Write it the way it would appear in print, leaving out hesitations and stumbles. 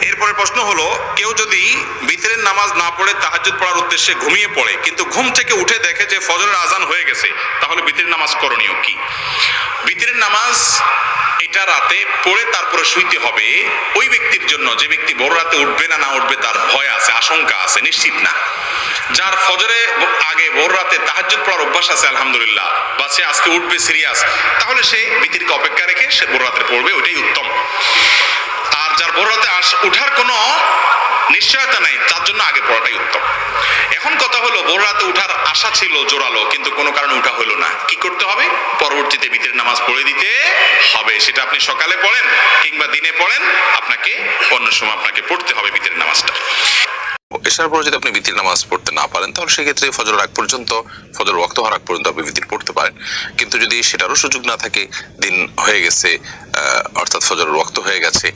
এরপরে প্রশ্ন হলো, কেউ যদি বিতরের নামাজ না পড়ে তাহাজ্জুদ পড়ার উদ্দেশ্যে ঘুমিয়ে পড়ে, কিন্তু ঘুম থেকে উঠে দেখে যে ফজরের আজান হয়ে গেছে, তাহলে বিতরের নামাজ করণীয় কি? বিতরের নামাজ এটা রাতে পড়ে তারপরে শুইতে হবে ওই ব্যক্তির জন্য যে ব্যক্তি ভোর রাতে উঠবে না উঠবে তার ভয় আছে, আশঙ্কা আছে, নিশ্চিত না। যার ফজরে আগে ভোর রাতে তাহাজ্জুদ পড়ার অভ্যাস আছে আলহামদুলিল্লাহ, বা সে আজকে উঠবে সিরিয়াস, তাহলে সে বিতিরকে অপেক্ষা রেখে সে ভোর রাতে পড়বে, ওইটাই উত্তম। আর যার ভোর রাতে উঠার কোনো নিশ্চয়তা নাই, তার জন্য আগে পড়াটাই উত্তম। এখন কথা হলো, ভোর রাতে উঠার আশা ছিল জোরালো, কিন্তু কোনো কারণে উঠা হলো না, কি করতে হবে? পরবর্তীতে বিতরের নামাজ পড়ে দিতে হবে। সেটা আপনি সকালে পড়েন কিংবা দিনে পড়েন, আপনাকে অন্য সময় আপনাকে পড়তে হবে বিতরের নামাজটা। এসার পরে যদি আপনি বিতির নামাজ পড়তে না পারেন, তাহলে সেক্ষেত্রে ফজর আগ পর্যন্ত, ফজর ওয়াক্ত হওয়ার আগ পর্যন্ত আপনি বিতির পড়তে পারেন। কিন্তু যদি সেটারও সুযোগ না থাকে, দিন হয়ে গেছে অর্থাৎ ফজর ওয়াক্ত হয়ে গেছে,